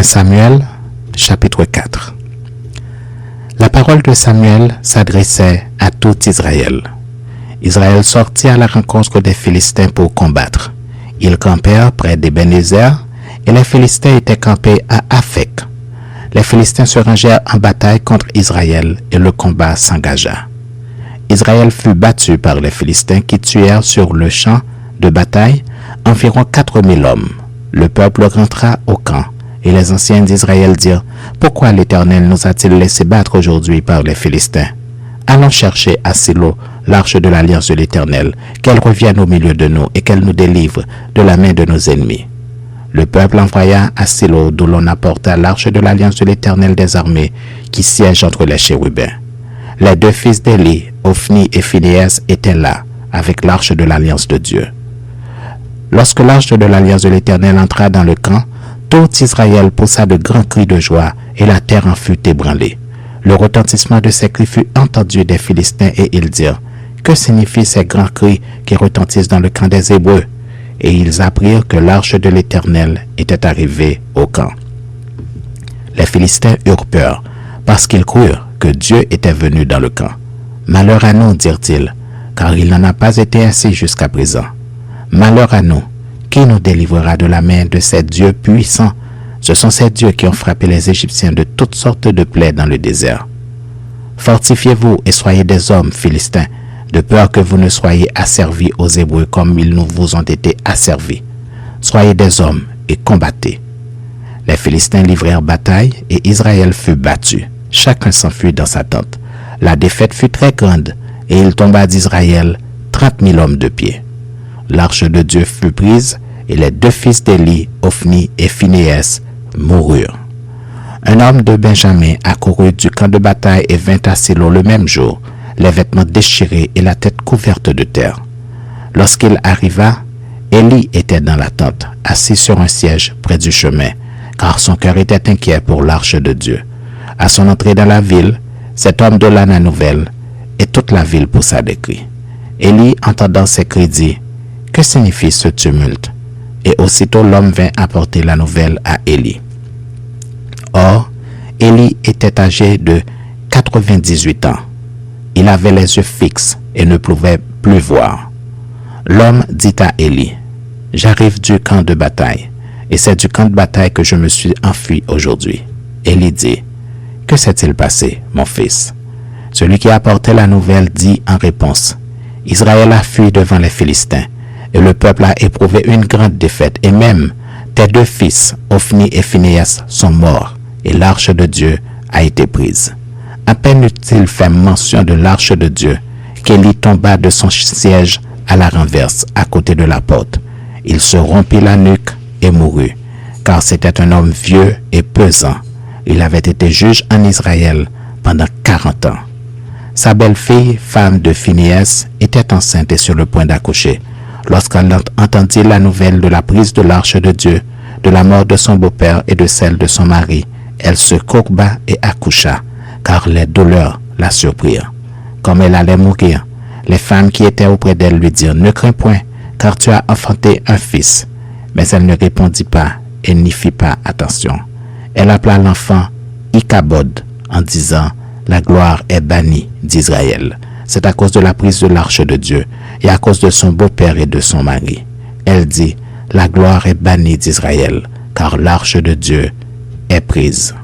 Samuel, chapitre 4. La parole de Samuel s'adressait à tout Israël. Israël sortit à la rencontre des Philistins pour combattre. Ils campèrent près d'Ebenezer et les Philistins étaient campés à Aphek. Les Philistins se rangèrent en bataille contre Israël et le combat s'engagea. Israël fut battu par les Philistins qui tuèrent sur le champ de bataille environ 4000 hommes. Le peuple rentra au camp et les anciens d'Israël dirent « Pourquoi l'Éternel nous a-t-il laissé battre aujourd'hui par les Philistins? Allons chercher à Silo l'arche de l'alliance de l'Éternel, qu'elle revienne au milieu de nous et qu'elle nous délivre de la main de nos ennemis. » Le peuple envoya à Silo d'où l'on apporta l'arche de l'alliance de l'Éternel des armées qui siège entre les chérubins. Les deux fils d'Élie, Ophni et Phinéas, étaient là avec l'arche de l'alliance de Dieu. Lorsque l'arche de l'alliance de l'Éternel entra dans le camp, tout Israël poussa de grands cris de joie et la terre en fut ébranlée. Le retentissement de ces cris fut entendu des Philistins et ils dirent « Que signifient ces grands cris qui retentissent dans le camp des Hébreux ?» Et ils apprirent que l'arche de l'Éternel était arrivée au camp. Les Philistins eurent peur parce qu'ils crurent que Dieu était venu dans le camp. « Malheur à nous, dirent-ils, car il n'en a pas été ainsi jusqu'à présent. Malheur à nous, qui nous délivrera de la main de ces dieux puissants? Ce sont ces dieux qui ont frappé les Égyptiens de toutes sortes de plaies dans le désert. Fortifiez-vous et soyez des hommes, Philistins, de peur que vous ne soyez asservis aux Hébreux comme ils nous vous ont été asservis. Soyez des hommes et combattez. » Les Philistins livrèrent bataille et Israël fut battu. Chacun s'enfuit dans sa tente. La défaite fut très grande et il tomba d'Israël 30 000 hommes de pied. L'arche de Dieu fut prise et les deux fils d'Élie, Ophni et Phinéas, moururent. Un homme de Benjamin accourut du camp de bataille et vint à Silo le même jour, les vêtements déchirés et la tête couverte de terre. Lorsqu'il arriva, Élie était dans la tente, assis sur un siège près du chemin, car son cœur était inquiet pour l'arche de Dieu. À son entrée dans la ville, cet homme donna la nouvelle, et toute la ville poussa des cris. Élie, entendant ces cris, dit « Que signifie ce tumulte ?» Et aussitôt l'homme vint apporter la nouvelle à Élie. Or, Élie était âgé de 98 ans. Il avait les yeux fixes et ne pouvait plus voir. L'homme dit à Élie, « J'arrive du camp de bataille, et c'est du camp de bataille que je me suis enfui aujourd'hui. » Élie dit, « Que s'est-il passé, mon fils ?» Celui qui apportait la nouvelle dit en réponse, « Israël a fui devant les Philistins, et le peuple a éprouvé une grande défaite, et même tes deux fils, Ophni et Phinéas, sont morts, et l'arche de Dieu a été prise. » À peine eut-il fait mention de l'arche de Dieu qu'Élie tomba de son siège à la renverse, à côté de la porte. Il se rompit la nuque et mourut, car c'était un homme vieux et pesant. Il avait été juge en Israël pendant 40 ans. Sa belle-fille, femme de Phinéas, était enceinte et sur le point d'accoucher. Lorsqu'elle entendit la nouvelle de la prise de l'arche de Dieu, de la mort de son beau-père et de celle de son mari, elle se courba et accoucha, car les douleurs la surprirent. Comme elle allait mourir, les femmes qui étaient auprès d'elle lui dirent « Ne crains point, car tu as enfanté un fils. » Mais elle ne répondit pas et n'y fit pas attention. Elle appela l'enfant Ichabod en disant « La gloire est bannie d'Israël. » C'est à cause de la prise de l'arche de Dieu et à cause de son beau-père et de son mari. Elle dit « La gloire est bannie d'Israël, car l'arche de Dieu est prise. »